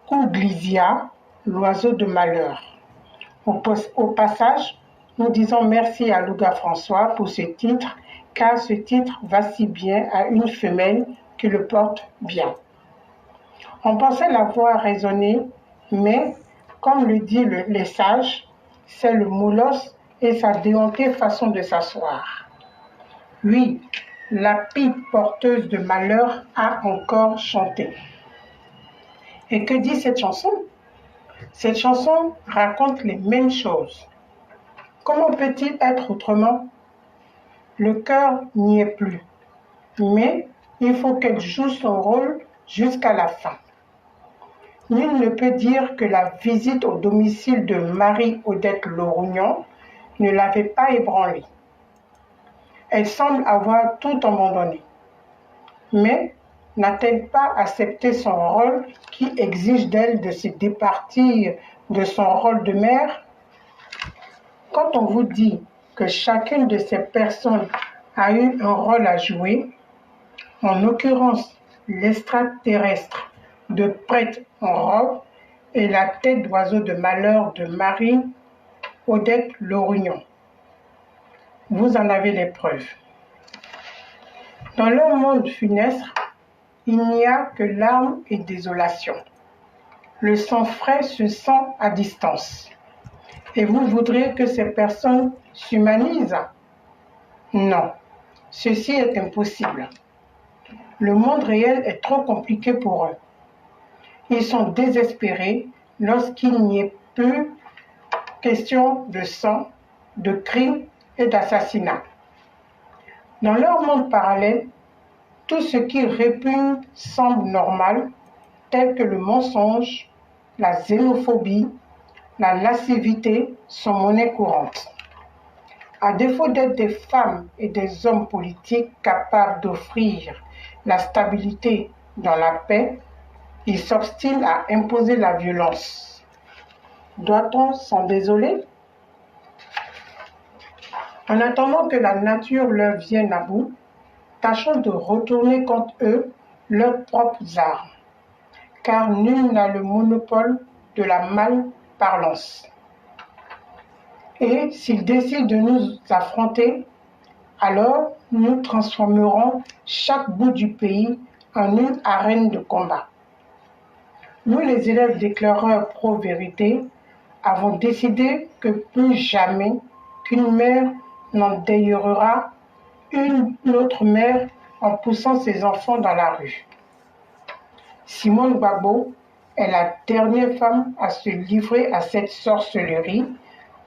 Cuglizia, l'oiseau de malheur. Au passage, nous disons merci à Louga François pour ce titre, car ce titre va si bien à une femelle qui le porte bien. On pensait l'avoir raisonné, mais, comme le dit les sages, c'est le molosse et sa déhantée façon de s'asseoir. Oui, la pipe porteuse de malheur a encore chanté. Et que dit cette chanson? Cette chanson raconte les mêmes choses. Comment peut-il être autrement? Le cœur n'y est plus, mais il faut qu'elle joue son rôle jusqu'à la fin. Nul ne peut dire que la visite au domicile de Marie-Odette Lorognon ne l'avait pas ébranlée. Elle semble avoir tout abandonné. Mais n'a-t-elle pas accepté son rôle qui exige d'elle de se départir de son rôle de mère? Quand on vous dit que chacune de ces personnes a eu un rôle à jouer, en l'occurrence l'extraterrestre de prêtre en robe et la tête d'oiseau de malheur de Marie-Odette Lorognon, vous en avez les preuves. Dans leur monde funeste, il n'y a que larmes et désolation. Le sang frais se sent à distance. Et vous voudrez que ces personnes s'humanisent? Non, ceci est impossible. Le monde réel est trop compliqué pour eux. Ils sont désespérés lorsqu'il n'y ait plus question de sang, de crimes et d'assassinats. Dans leur monde parallèle, tout ce qui répugne semble normal, tel que le mensonge, la xénophobie, la lascivité sont monnaie courante. À défaut d'être des femmes et des hommes politiques capables d'offrir la stabilité dans la paix, ils s'obstinent à imposer la violence. Doit-on s'en désoler? En attendant que la nature leur vienne à bout, tâchons de retourner contre eux leurs propres armes, car nul n'a le monopole de la malparlance. Et s'ils décident de nous affronter, alors nous transformerons chaque bout du pays en une arène de combat. Nous, les élèves d'éclaireurs pro-vérité, avons décidé que plus jamais qu'une mère n'endeuillera une autre mère en poussant ses enfants dans la rue. Simone Gbagbo est la dernière femme à se livrer à cette sorcellerie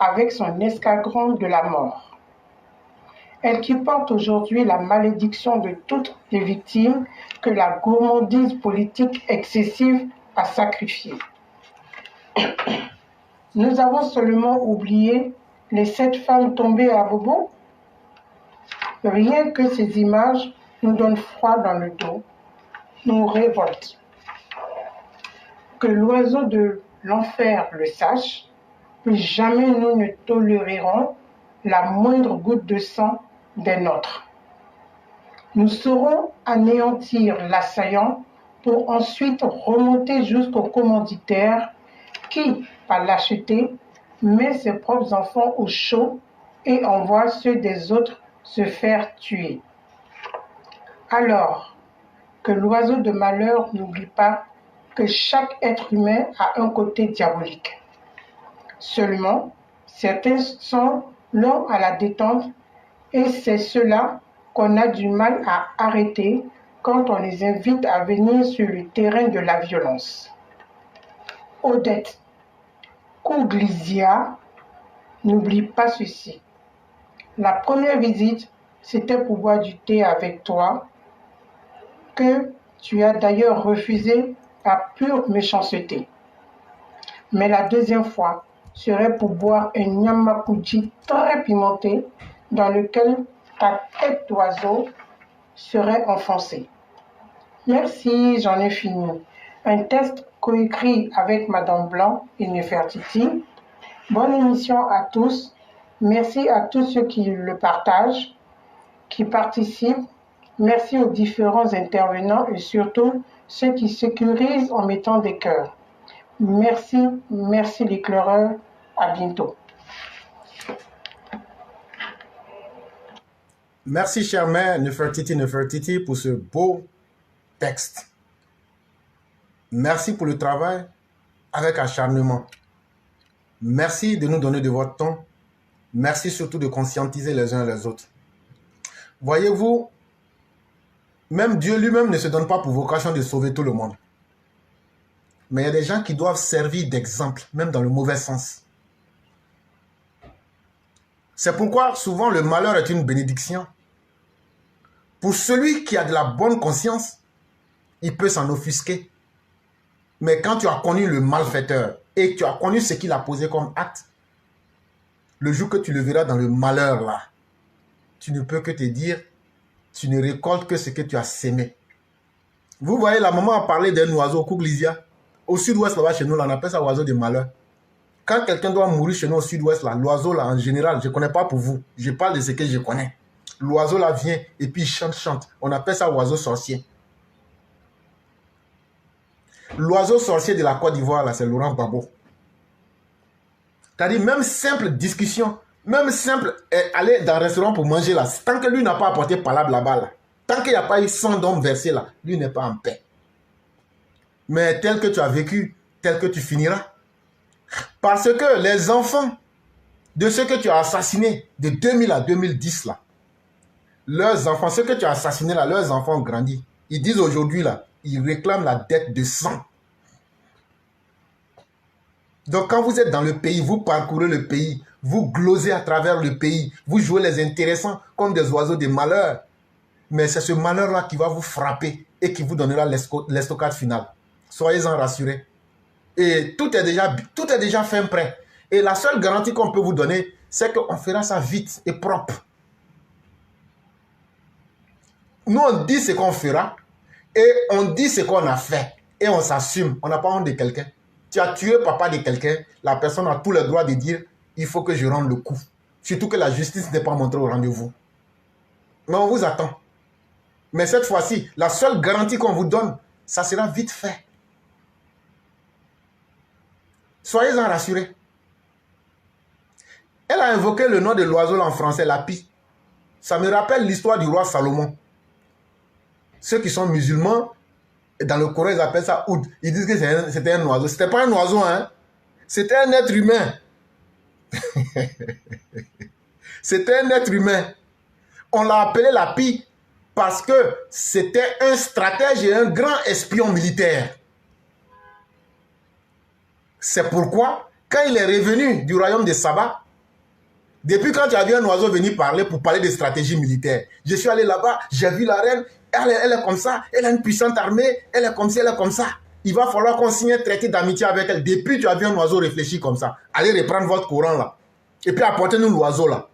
avec son escadron de la mort. Elle qui porte aujourd'hui la malédiction de toutes les victimes que la gourmandise politique excessive a sacrifiées. Nous avons seulement oublié les 7 femmes tombées à Bobo. Rien que ces images nous donnent froid dans le dos, nous révoltent. Que l'oiseau de l'enfer le sache, plus jamais nous ne tolérerons la moindre goutte de sang des nôtres. Nous saurons anéantir l'assaillant pour ensuite remonter jusqu'au commanditaire qui, par lâcheté, met ses propres enfants au chaud et envoie ceux des autres se faire tuer. Alors, que l'oiseau de malheur n'oublie pas que chaque être humain a un côté diabolique. Seulement, certains sont longs à la détente et c'est cela qu'on a du mal à arrêter quand on les invite à venir sur le terrain de la violence. Odette Cuglizia, n'oublie pas ceci. La première visite, c'était pour boire du thé avec toi, que tu as d'ailleurs refusé par pure méchanceté. Mais la deuxième fois serait pour boire un nyamakuji très pimenté dans lequel ta tête d'oiseau serait enfoncée. Merci, j'en ai fini. Un texte coécrit avec Madame Blanc et Nefertiti. Bonne émission à tous. Merci à tous ceux qui le partagent, qui participent. Merci aux différents intervenants et surtout ceux qui sécurisent en mettant des cœurs. Merci, merci l'éclaireur. À bientôt. Merci, chère mère Nefertiti, pour ce beau texte. Merci pour le travail avec acharnement. Merci de nous donner de votre temps. Merci surtout de conscientiser les uns les autres. Voyez-vous, même Dieu lui-même ne se donne pas pour vocation de sauver tout le monde. Mais il y a des gens qui doivent servir d'exemple, même dans le mauvais sens. C'est pourquoi souvent le malheur est une bénédiction. Pour celui qui a de la bonne conscience, il peut s'en offusquer. Mais quand tu as connu le malfaiteur et tu as connu ce qu'il a posé comme acte, le jour que tu le verras dans le malheur là, tu ne peux que te dire, tu ne récoltes que ce que tu as sémé. Vous voyez, la maman a parlé d'un oiseau, Couglisia. Au sud-ouest, là-bas, chez nous, là, on appelle ça oiseau de malheur. Quand quelqu'un doit mourir chez nous au sud-ouest, là, l'oiseau, là, en général, je ne connais pas pour vous. Je parle de ce que je connais. L'oiseau, là, vient et puis il chante. On appelle ça oiseau sorcier. L'oiseau sorcier de la Côte d'Ivoire, là, c'est Laurent Gbagbo. C'est-à-dire, même simple discussion, même simple aller dans un restaurant pour manger, là, tant que lui n'a pas apporté palabre là-bas, là, tant qu'il n'y a pas eu 100 d'hommes versés, là, lui n'est pas en paix. Mais tel que tu as vécu, tel que tu finiras. Parce que les enfants de ceux que tu as assassinés de 2000 à 2010, là, leurs enfants, ceux que tu as assassinés, là, leurs enfants ont grandi. Ils disent aujourd'hui, là, ils réclament la dette de sang. Donc quand vous êtes dans le pays, vous parcourez le pays, vous glosez à travers le pays, vous jouez les intéressants comme des oiseaux de malheur. Mais c'est ce malheur-là qui va vous frapper et qui vous donnera l'estocade finale. Soyez-en rassurés. Et tout est déjà fin prêt. Et la seule garantie qu'on peut vous donner, c'est qu'on fera ça vite et propre. Nous, on dit ce qu'on fera et on dit ce qu'on a fait. Et on s'assume. On n'a pas honte de quelqu'un. Tu as tué papa de quelqu'un, la personne a tout le droit de dire « il faut que je rende le coup ». Surtout que la justice n'est pas montrée au rendez-vous. Mais on vous attend. Mais cette fois-ci, la seule garantie qu'on vous donne, ça sera vite fait. Soyez-en rassurés. Elle a invoqué le nom de l'oiseau en français, la pie. Ça me rappelle l'histoire du roi Salomon. Ceux qui sont musulmans, dans le Coran, ils appellent ça oud. Ils disent que c'était un oiseau. C'était pas un oiseau, hein. C'était un être humain. C'était un être humain. On l'a appelé la pie parce que c'était un stratège et un grand espion militaire. C'est pourquoi, quand il est revenu du royaume de Saba, depuis quand tu as vu un oiseau venir parler pour parler de stratégie militaire, je suis allé là-bas, j'ai vu la reine, elle est comme ça, elle a une puissante armée, elle est comme ça, elle est comme ça. Il va falloir qu'on signe un traité d'amitié avec elle. Depuis tu as vu un oiseau réfléchir comme ça. Allez reprendre votre courant là. Et puis apportez-nous l'oiseau là.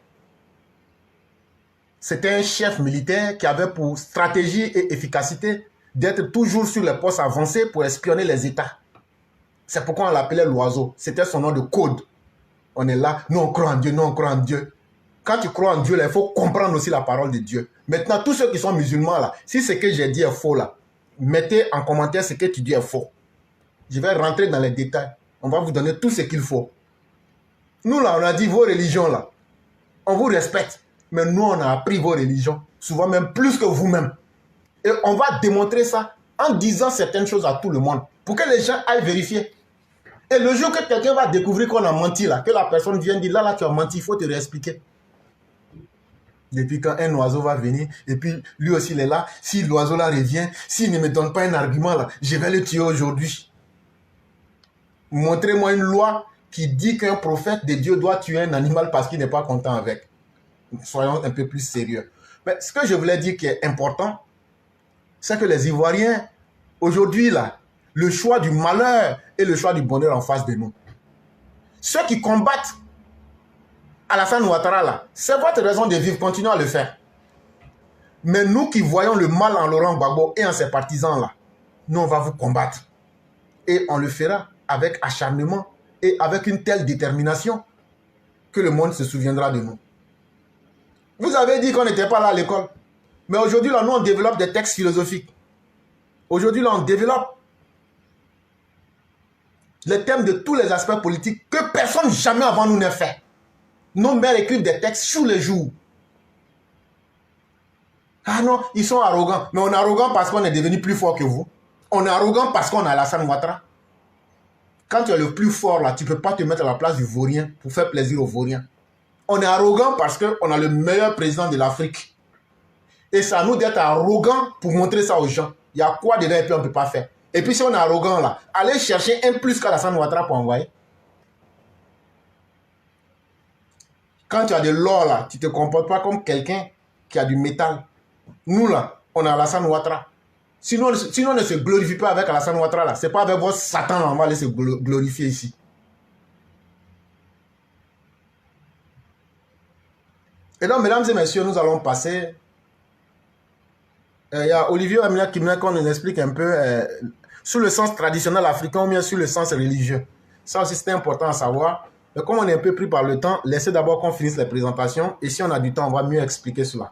C'était un chef militaire qui avait pour stratégie et efficacité d'être toujours sur les postes avancés pour espionner les États. C'est pourquoi on l'appelait l'oiseau. C'était son nom de code. On est là, nous on croit en Dieu, nous on croit en Dieu. Quand tu crois en Dieu, là, il faut comprendre aussi la parole de Dieu. Maintenant, tous ceux qui sont musulmans, là, si ce que j'ai dit est faux, là, mettez en commentaire ce que tu dis est faux. Je vais rentrer dans les détails. On va vous donner tout ce qu'il faut. Nous, là, on a dit vos religions, là. On vous respecte. Mais nous, on a appris vos religions. Souvent même plus que vous-même. Et on va démontrer ça en disant certaines choses à tout le monde. Pour que les gens aillent vérifier. Et le jour que quelqu'un va découvrir qu'on a menti, là, que la personne vient dire, là, tu as menti, il faut te réexpliquer. Depuis quand un oiseau va venir, et puis lui aussi il est là, si l'oiseau là revient, s'il ne me donne pas un argument là, je vais le tuer aujourd'hui. Montrez-moi une loi qui dit qu'un prophète de Dieu doit tuer un animal parce qu'il n'est pas content avec. Soyons un peu plus sérieux. Mais ce que je voulais dire qui est important, c'est que les Ivoiriens, aujourd'hui là, le choix du malheur et le choix du bonheur en face de nous. Ceux qui combattent Alassane Ouattara là, c'est votre raison de vivre, continuez à le faire. Mais nous qui voyons le mal en Laurent Gbagbo et en ses partisans là, nous on va vous combattre. Et on le fera avec acharnement et avec une telle détermination que le monde se souviendra de nous. Vous avez dit qu'on n'était pas là à l'école. Mais aujourd'hui là, nous on développe des textes philosophiques. Aujourd'hui là, on développe. Les thèmes de tous les aspects politiques que personne jamais avant nous n'a fait. Nos mères écrivent des textes tous les jours. Ah non, ils sont arrogants. Mais on est arrogant parce qu'on est devenu plus fort que vous. On est arrogant parce qu'on a Alassane Ouattara. Quand tu es le plus fort là, tu ne peux pas te mettre à la place du vaurien pour faire plaisir aux vauriens. On est arrogant parce qu'on a le meilleur président de l'Afrique. Et c'est à nous d'être arrogants pour montrer ça aux gens. Il y a quoi dedans et puis on ne peut pas faire. Et puis si on est arrogant là, allez chercher un plus qu'Alassane Ouattara pour envoyer. Quand tu as de l'or là, tu ne te comportes pas comme quelqu'un qui a du métal. Nous là, on a Alassane Ouattara. Sinon, on ne se glorifie pas avec Alassane Ouattara là. Ce n'est pas avec votre Satan là, on va aller se glorifier ici. Et donc, mesdames et messieurs, nous allons passer. Il y a Olivier Amina qui nous explique un peu sur le sens traditionnel africain ou bien sur le sens religieux. Ça aussi, c'est important à savoir. Mais comme on est un peu pris par le temps, laissez d'abord qu'on finisse les présentations. Et si on a du temps, on va mieux expliquer cela.